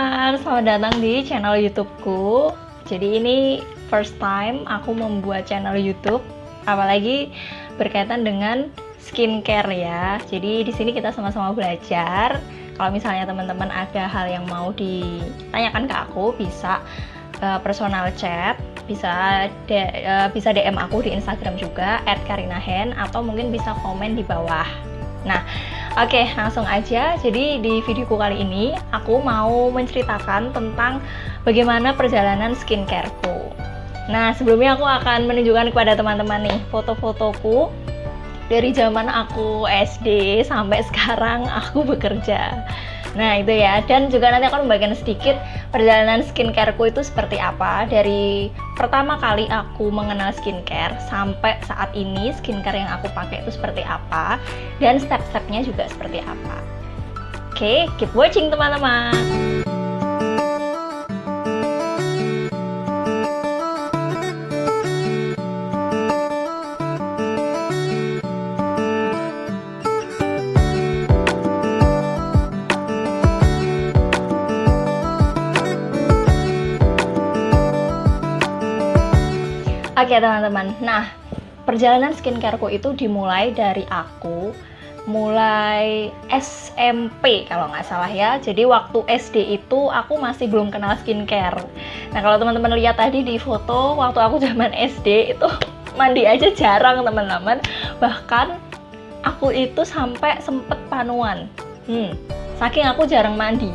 teman-teman, selamat datang di channel YouTubeku. Jadi ini first time aku membuat channel YouTube, apalagi berkaitan dengan skincare ya. Jadi di sini kita sama-sama belajar. Kalau misalnya teman-teman ada hal yang mau ditanyakan ke aku, bisa personal chat, bisa DM aku di Instagram juga @karinahen, atau mungkin bisa komen di bawah. Nah, oke, langsung aja. Jadi di videoku kali ini aku mau menceritakan tentang bagaimana perjalanan skincareku. Nah, sebelumnya aku akan menunjukkan kepada teman-teman nih foto-fotoku dari zaman aku SD sampai sekarang aku bekerja. Nah itu ya, dan juga nanti akan membagikan sedikit perjalanan skincareku itu seperti apa, dari pertama kali aku mengenal skincare sampai saat ini skincare yang aku pakai itu seperti apa, dan step-stepnya juga seperti apa. Oke, keep watching teman-teman. Oke teman-teman, nah perjalanan skincareku itu dimulai dari aku mulai SMP kalau nggak salah ya. Jadi waktu SD itu aku masih belum kenal skincare. Nah kalau teman-teman lihat tadi di foto waktu aku zaman SD itu mandi aja jarang teman-teman. Bahkan aku itu sampai sempet panuan. Saking aku jarang mandi.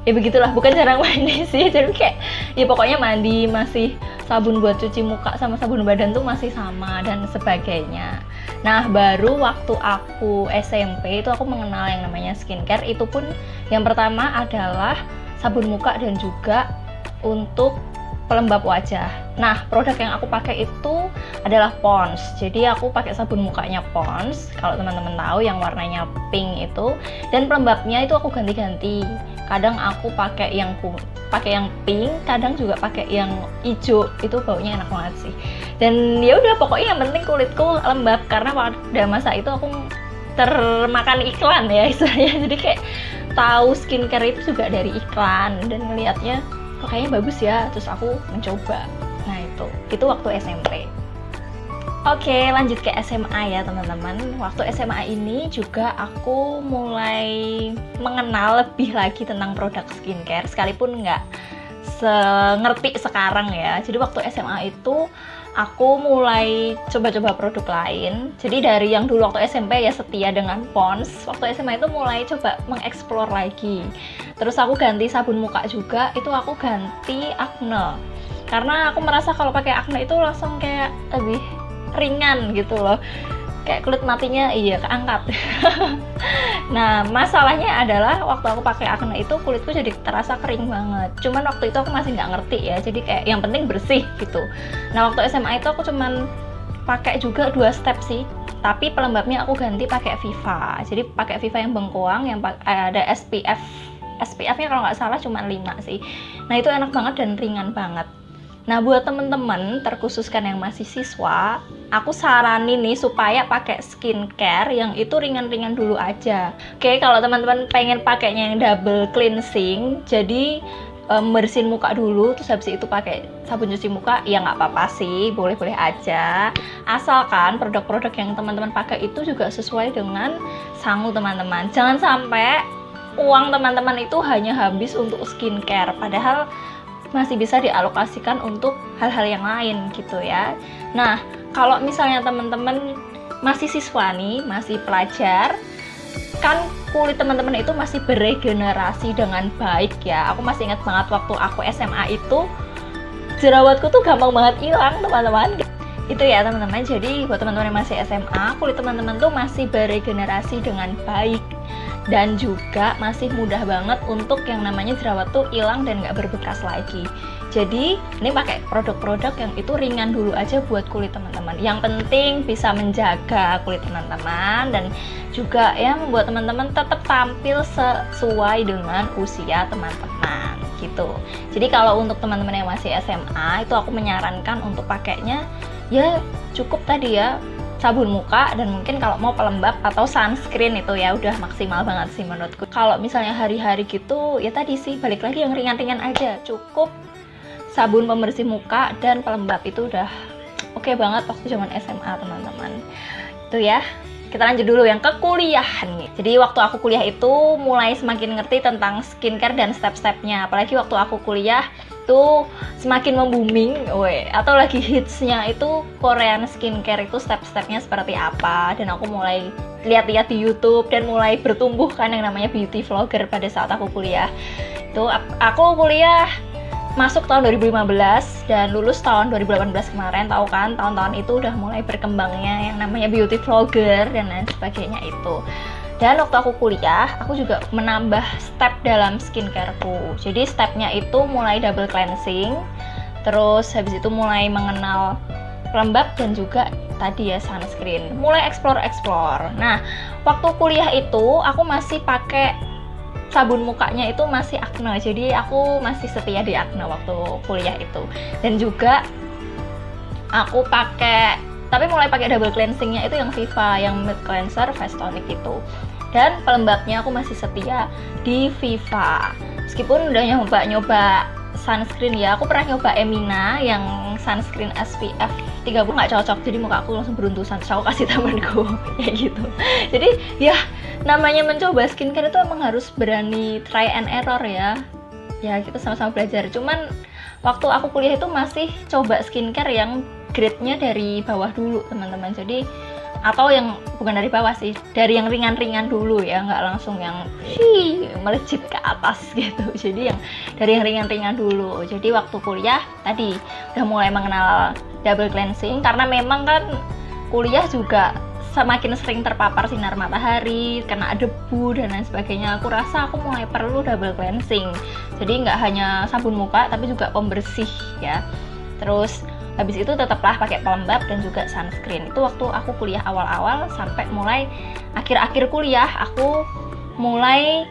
Ya begitulah, bukan jarang mandi sih, jadi kayak ya pokoknya mandi masih sabun buat cuci muka sama sabun badan tuh masih sama dan sebagainya. Nah baru waktu aku SMP itu aku mengenal yang namanya skincare. Itu pun yang pertama adalah sabun muka dan juga untuk pelembab wajah. Nah produk yang aku pakai itu adalah Pond's. Jadi aku pakai sabun mukanya Pond's, kalau teman-teman tahu yang warnanya pink itu, dan pelembabnya itu aku ganti-ganti. Kadang aku pakai yang pink, kadang juga pakai yang hijau. Itu baunya enak banget sih. Dan ya udah pokoknya yang penting kulitku lembab, karena pada masa itu aku termakan iklan ya istilahnya. Jadi kayak tahu skincare itu juga dari iklan dan ngelihatnya kok kayaknya bagus ya, terus aku mencoba. Nah itu waktu SMP. Oke, lanjut ke SMA ya teman-teman. Waktu SMA ini juga aku mulai mengenal lebih lagi tentang produk skincare, sekalipun nggak ngerti sekarang ya. Jadi waktu SMA itu aku mulai coba-coba produk lain. Jadi dari yang dulu waktu SMP ya setia dengan Pond's, waktu SMA itu mulai coba mengeksplor lagi. Terus aku ganti sabun muka juga, itu aku ganti Acne. Karena aku merasa kalau pakai Acne itu langsung kayak lebih ringan gitu loh, kayak kulit matinya keangkat. Nah masalahnya adalah waktu aku pakai Acne itu kulitku jadi terasa kering banget. Cuman waktu itu aku masih nggak ngerti ya, jadi kayak yang penting bersih gitu. Nah waktu SMA itu aku cuman pakai juga 2 step sih, tapi pelembabnya aku ganti pakai Viva. Jadi pakai Viva yang bengkoang yang ada SPF-nya kalau nggak salah cuma 5 sih. Nah itu enak banget dan ringan banget. Nah buat temen-temen terkhususkan yang masih siswa, aku saranin nih supaya pakai skincare yang itu ringan-ringan dulu aja. Oke, kalau teman-teman pengen pakainya yang double cleansing, jadi bersihin muka dulu, terus habis itu pakai sabun cuci muka, ya nggak apa-apa sih, boleh-boleh aja. Asalkan produk-produk yang teman-teman pakai itu juga sesuai dengan sangu teman-teman. Jangan sampai uang teman-teman itu hanya habis untuk skincare, padahal masih bisa dialokasikan untuk hal-hal yang lain gitu ya. Nah kalau misalnya teman-teman masih siswa nih, masih pelajar, kan kulit teman-teman itu masih beregenerasi dengan baik ya. Aku masih ingat banget waktu aku SMA itu jerawatku tuh gampang banget hilang teman-teman. Itu ya teman-teman, jadi buat teman-teman yang masih SMA, kulit teman-teman tuh masih beregenerasi dengan baik, dan juga masih mudah banget untuk yang namanya jerawat tuh hilang dan nggak berbekas lagi. Jadi ini pakai produk-produk yang itu ringan dulu aja buat kulit teman-teman. Yang penting bisa menjaga kulit teman-teman dan juga ya membuat teman-teman tetap tampil sesuai dengan usia teman-teman gitu. Jadi kalau untuk teman-teman yang masih SMA itu aku menyarankan untuk pakainya ya cukup tadi ya sabun muka, dan mungkin kalau mau pelembab atau sunscreen itu ya udah maksimal banget sih menurutku. Kalau misalnya hari-hari gitu ya tadi sih balik lagi yang ringan-ringan aja, cukup sabun pembersih muka dan pelembab itu udah oke banget waktu zaman SMA teman-teman. Itu ya. Kita lanjut dulu yang ke kuliahan nih. Jadi waktu aku kuliah itu mulai semakin ngerti tentang skincare dan step-stepnya. Apalagi waktu aku kuliah itu semakin membuming, atau lagi hitsnya itu Korean skincare itu step-stepnya seperti apa. Dan aku mulai lihat-lihat di YouTube dan mulai bertumbuh kan yang namanya beauty vlogger pada saat aku kuliah. Itu aku kuliah masuk tahun 2015 dan lulus tahun 2018 kemarin. Tahu kan, tahun-tahun itu udah mulai berkembangnya yang namanya beauty vlogger dan lain sebagainya itu. Dan waktu aku kuliah, aku juga menambah step dalam skincareku. Jadi stepnya itu mulai double cleansing, terus habis itu mulai mengenal pelembab dan juga tadi ya sunscreen. Mulai explore. Nah, waktu kuliah itu aku masih pakai sabun mukanya itu masih Acne, jadi aku masih setia di Acne waktu kuliah itu. Dan juga aku pakai, tapi mulai pakai double cleansingnya itu yang Viva, yang mid cleanser face tonic itu. Dan pelembabnya aku masih setia di Viva. Meskipun udah nyoba sunscreen ya, aku pernah nyoba Emina yang sunscreen SPF 30 nggak cocok, jadi muka aku langsung beruntusan, aku kasih temanku kayak gitu. Jadi ya namanya mencoba skincare itu emang harus berani try and error ya kita sama-sama belajar. Cuman waktu aku kuliah itu masih coba skincare yang grade-nya dari bawah dulu teman-teman, jadi atau yang bukan dari bawah sih, dari yang ringan-ringan dulu ya, nggak langsung yang melejit ke atas gitu. Jadi yang dari yang ringan-ringan dulu. Jadi waktu kuliah tadi udah mulai mengenal double cleansing, karena memang kan kuliah juga semakin sering terpapar sinar matahari, kena debu dan lain sebagainya. Aku rasa aku mulai perlu double cleansing. Jadi nggak hanya sabun muka tapi juga pembersih ya. Terus habis itu tetaplah pakai pelembab dan juga sunscreen. Itu waktu aku kuliah awal-awal sampai mulai akhir-akhir kuliah aku mulai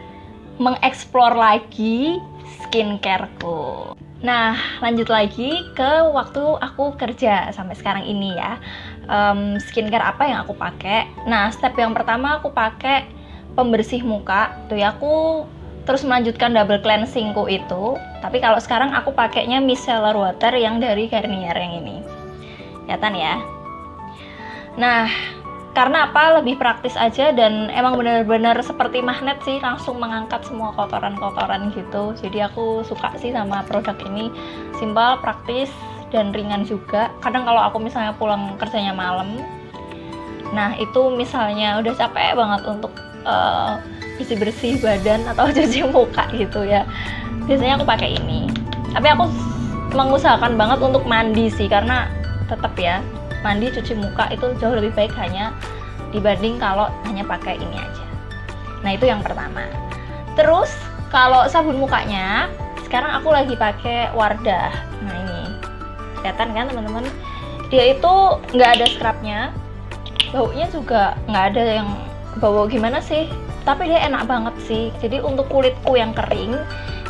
mengeksplor lagi skincareku. Nah, lanjut lagi ke waktu aku kerja sampai sekarang ini ya. Skincare apa yang aku pakai? Nah, step yang pertama aku pakai pembersih muka. Tuh ya, aku terus melanjutkan double cleansingku itu. Tapi kalau sekarang aku pakainya micellar water yang dari Garnier yang ini. Kelihatan ya. Nah, karena apa? Lebih praktis aja dan emang bener-bener seperti magnet sih, langsung mengangkat semua kotoran-kotoran gitu. Jadi aku suka sih sama produk ini. Simpel, praktis, dan ringan juga. Kadang kalau aku misalnya pulang kerjanya malam, nah itu misalnya udah capek banget untuk bersih-bersih badan atau cuci muka gitu ya, biasanya aku pakai ini. Tapi aku mengusahakan banget untuk mandi sih, karena tetap ya mandi cuci muka itu jauh lebih baik hanya dibanding kalau hanya pakai ini aja. Nah itu yang pertama. Terus kalau sabun mukanya sekarang aku lagi pakai Wardah. Nah ini kelihatan kan teman-teman, dia itu nggak ada scrubnya, baunya juga nggak ada yang bau gimana sih, tapi dia enak banget sih. Jadi untuk kulitku yang kering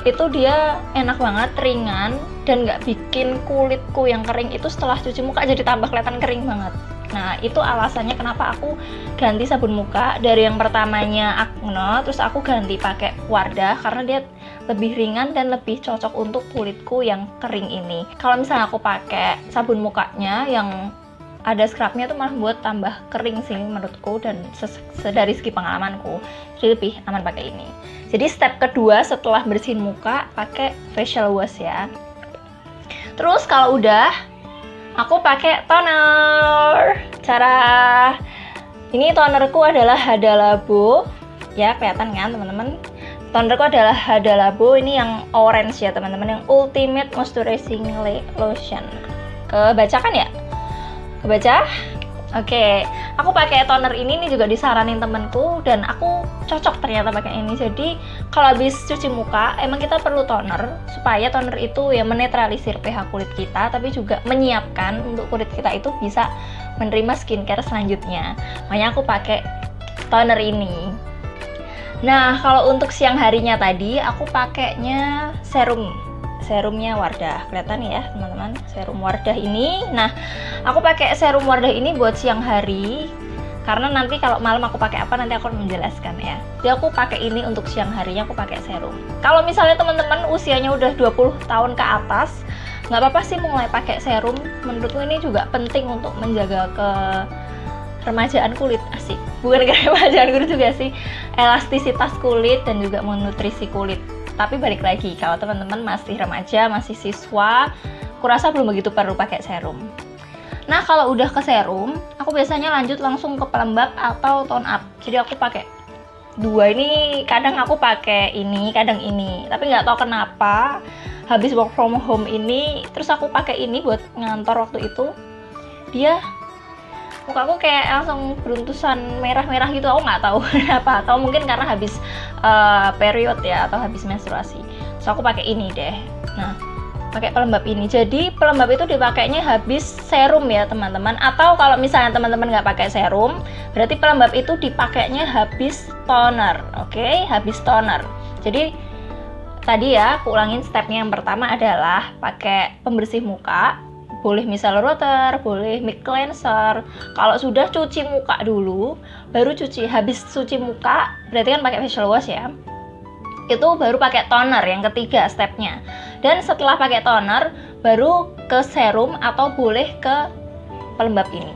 itu dia enak banget, ringan, dan nggak bikin kulitku yang kering itu setelah cuci muka jadi tambah kelihatan kering banget. Nah itu alasannya kenapa aku ganti sabun muka dari yang pertamanya Acne, terus aku ganti pakai Wardah karena dia lebih ringan dan lebih cocok untuk kulitku yang kering ini. Kalau misalnya aku pakai sabun mukanya yang ada scrubnya tuh malah buat tambah kering sih menurutku, dan dari segi pengalamanku jadi lebih aman pakai ini. Jadi step kedua setelah bersihin muka pakai facial wash ya. Terus kalau udah aku pakai toner. Ini tonerku adalah Hada Labo ya, kelihatan kan teman-teman. Tonerku adalah Hada Labo, ini yang orange ya teman-teman, yang Ultimate Moisturizing Lotion. Kebaca kan ya? Kebaca? Oke, aku pakai toner ini nih juga disaranin temenku dan aku cocok ternyata pakai ini. Jadi kalau habis cuci muka emang kita perlu toner supaya toner itu ya menetralisir pH kulit kita, tapi juga menyiapkan untuk kulit kita itu bisa menerima skincare selanjutnya. Makanya aku pakai toner ini. Nah, kalau untuk siang harinya tadi aku pakainya serum serumnya Wardah. Kelihatan ya teman-teman, serum Wardah ini. Nah, aku pakai serum Wardah ini buat siang hari, karena nanti kalau malam aku pakai apa nanti aku akan menjelaskan ya. Jadi aku pakai ini untuk siang harinya, aku pakai serum. Kalau misalnya teman-teman usianya udah 20 tahun ke atas, nggak apa-apa sih mulai pakai serum. Menurutku ini juga penting untuk menjaga keremajaan kulit, asik. Bukan keremajaan kulit juga sih, elastisitas kulit dan juga menutrisi kulit. Tapi balik lagi, kalau teman-teman masih remaja, masih siswa, kurasa belum begitu perlu pakai serum. Nah, kalau udah ke serum, aku biasanya lanjut langsung ke pelembab atau tone up. Jadi aku pakai dua ini, kadang aku pakai ini, kadang ini. Tapi nggak tahu kenapa, habis work from home ini, terus aku pakai ini buat ngantor waktu itu. Dia, muka aku kayak langsung beruntusan merah-merah gitu, aku nggak tahu kenapa. Atau mungkin karena habis period ya, atau habis menstruasi. Terus aku pakai ini deh. Nah, pakai pelembab ini. Jadi pelembab itu dipakainya habis serum ya teman-teman, atau kalau misalnya teman-teman nggak pakai serum, berarti pelembab itu dipakainya habis toner. Oke, habis toner. Jadi tadi ya aku ulangin, stepnya yang pertama adalah pakai pembersih muka, boleh micellar water, boleh mic cleanser. Kalau sudah cuci muka dulu, baru habis cuci muka berarti kan pakai facial wash ya, itu baru pakai toner yang ketiga stepnya. Dan setelah pakai toner baru ke serum atau boleh ke pelembab ini.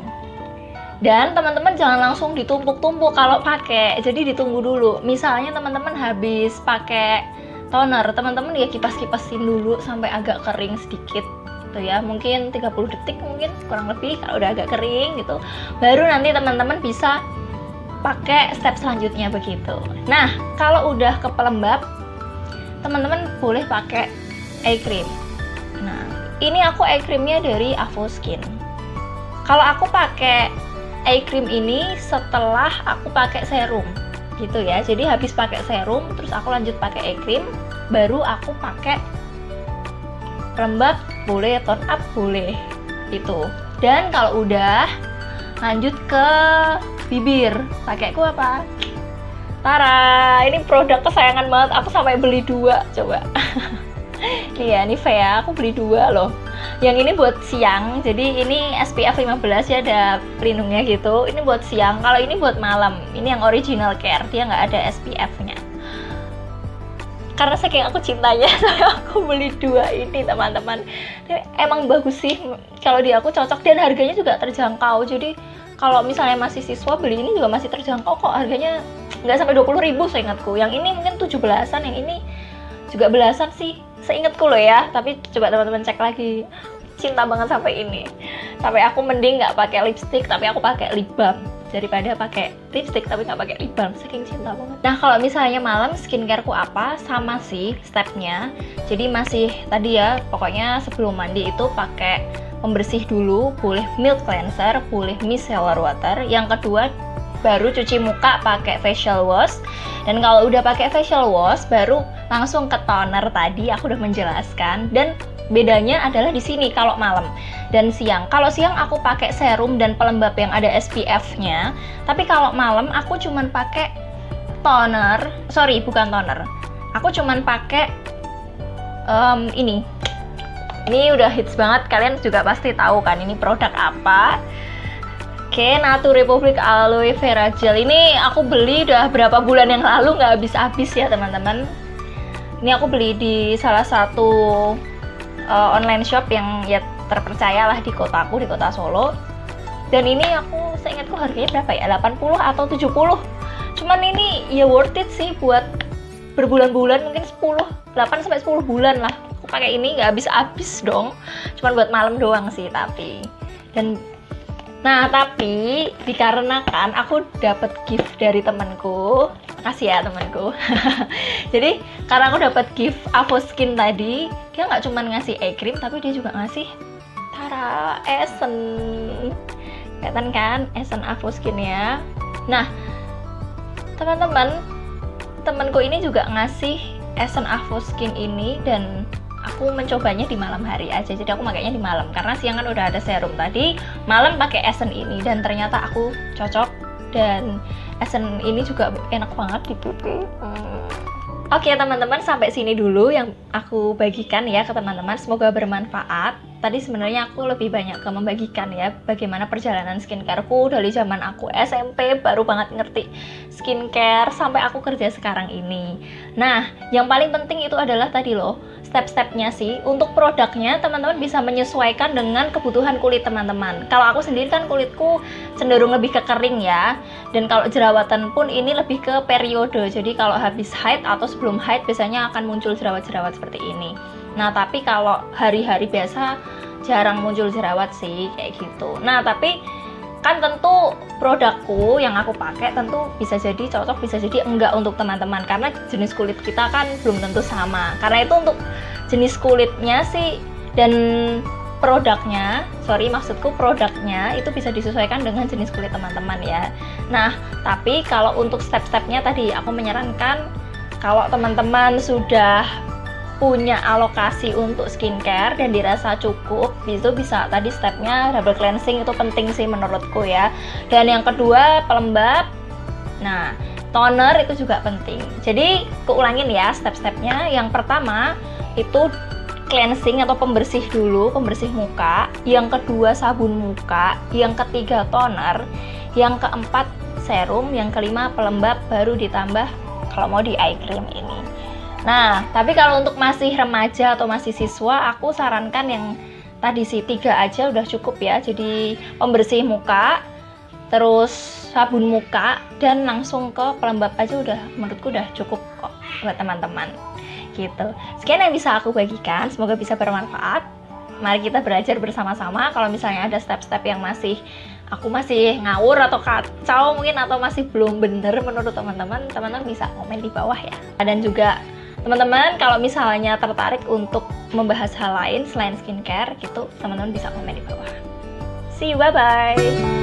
Dan teman-teman jangan langsung ditumpuk-tumpuk kalau pakai, jadi ditunggu dulu. Misalnya teman-teman habis pakai toner, teman-teman ya kipas-kipasin dulu sampai agak kering sedikit tuh ya, mungkin 30 detik mungkin kurang lebih. Kalau udah agak kering gitu, baru nanti teman-teman bisa pakai step selanjutnya begitu. Nah, kalau udah ke pelembab, teman-teman boleh pakai eye cream. Nah, ini aku eye creamnya dari Avoskin. Kalau aku pakai eye cream ini setelah aku pakai serum gitu ya. Jadi habis pakai serum, terus aku lanjut pakai eye cream, baru aku pakai pelembab, boleh tone up, boleh gitu. Dan kalau udah lanjut ke bibir, pakaiku apa? Tara, ini produk kesayangan banget, aku sampai beli 2, coba. Nih ya, Nivea, aku beli 2 loh. Yang ini buat siang, jadi ini SPF 15 ya, ada pelindungnya gitu. Ini buat siang, kalau ini buat malam. Ini yang original care, dia nggak ada SPF-nya. Karena saking aku cintanya, aku beli 2 ini teman-teman. Emang bagus sih, kalau di aku cocok dan harganya juga terjangkau. Jadi kalau misalnya masih siswa, beli ini juga masih terjangkau kok, harganya nggak sampai 20.000 seingatku. Yang ini mungkin 17-an, yang ini juga belasan sih seingatku loh ya. Tapi coba teman-teman cek lagi. Cinta banget sampai ini, sampai aku mending nggak pakai lipstick tapi aku pakai lip balm daripada pakai lipstick tapi nggak pakai lip balm, saking cinta banget. Nah, kalau misalnya malam skincareku apa, sama sih stepnya. Jadi masih tadi ya, pokoknya sebelum mandi itu pakai pembersih dulu, boleh milk cleanser, boleh micellar water. Yang kedua baru cuci muka pakai facial wash. Dan kalau udah pakai facial wash baru langsung ke toner, tadi aku udah menjelaskan. Dan bedanya adalah di sini kalau malam dan siang. Kalau siang aku pakai serum dan pelembab yang ada SPF-nya. Tapi kalau malam aku cuman pakai toner, bukan toner. Aku cuman pakai ini. Ini udah hits banget, kalian juga pasti tahu kan ini produk apa. Oke, Nature Republic Aloe Vera Gel. Ini aku beli udah berapa bulan yang lalu, nggak habis-habis ya teman-teman. Ini aku beli di salah satu online shop yang ya terpercaya lah di kotaku, di kota Solo. Dan ini aku seingatku harganya berapa ya, 80 atau 70. Cuman ini ya worth it sih buat berbulan-bulan, mungkin 8 sampai 10 bulan lah. Aku pakai ini nggak habis-habis dong. Cuman buat malam doang sih tapi. Tapi dikarenakan aku dapat gift dari temanku. Makasih ya temanku. Jadi karena aku dapat gift Avoskin tadi, dia nggak cuma ngasih eye cream tapi dia juga ngasih Tara Essence. Kelihatan kan Essence Avoskin ya. Nah, teman-teman, temanku ini juga ngasih Essence Avoskin ini dan aku mencobanya di malam hari aja. Jadi aku pakainya di malam karena siang kan udah ada serum tadi, malam pakai Essence ini dan ternyata aku cocok. Dan Essence ini juga enak banget di pipi. Oke teman-teman, sampai sini dulu yang aku bagikan ya ke teman-teman. Semoga bermanfaat. Tadi sebenarnya aku lebih banyak ke membagikan ya bagaimana perjalanan skincareku dari zaman aku SMP baru banget ngerti skincare sampai aku kerja sekarang ini. Nah, yang paling penting itu adalah tadi loh, step-stepnya sih. Untuk produknya teman-teman bisa menyesuaikan dengan kebutuhan kulit teman-teman. Kalau aku sendiri kan kulitku cenderung lebih ke kering ya. Dan kalau jerawatan pun ini lebih ke periode. Jadi kalau habis haid atau sebelum haid biasanya akan muncul jerawat-jerawat seperti ini. Nah, tapi kalau hari-hari biasa jarang muncul jerawat sih kayak gitu. Nah, tapi kan tentu produkku yang aku pakai tentu bisa jadi cocok, bisa jadi enggak untuk teman-teman karena jenis kulit kita kan belum tentu sama. Karena itu untuk jenis kulitnya sih dan maksudku produknya itu bisa disesuaikan dengan jenis kulit teman-teman ya. Nah, tapi kalau untuk step-stepnya tadi aku menyarankan kalau teman-teman sudah punya alokasi untuk skincare dan dirasa cukup, itu bisa tadi stepnya double cleansing, itu penting sih menurutku ya. Dan yang kedua pelembab. Nah, toner itu juga penting. Jadi keulangin ya step-stepnya. Yang pertama itu cleansing atau pembersih dulu, pembersih muka. Yang kedua sabun muka. Yang ketiga toner. Yang keempat serum. Yang kelima pelembab, baru ditambah kalau mau di eye cream ini. Nah, tapi kalau untuk masih remaja atau masih siswa, aku sarankan yang tadi sih 3 aja udah cukup ya. Jadi pembersih muka, terus sabun muka, dan langsung ke pelembab aja udah, menurutku udah cukup kok buat teman-teman. Gitu. Sekian yang bisa aku bagikan, semoga bisa bermanfaat. Mari kita belajar bersama-sama. Kalau misalnya ada step-step yang aku masih ngawur atau kacau mungkin, atau masih belum bener menurut teman-teman, teman-teman bisa komen di bawah ya. Dan juga teman-teman kalau misalnya tertarik untuk membahas hal lain selain skincare gitu, teman-teman bisa komen di bawah. See you, bye-bye.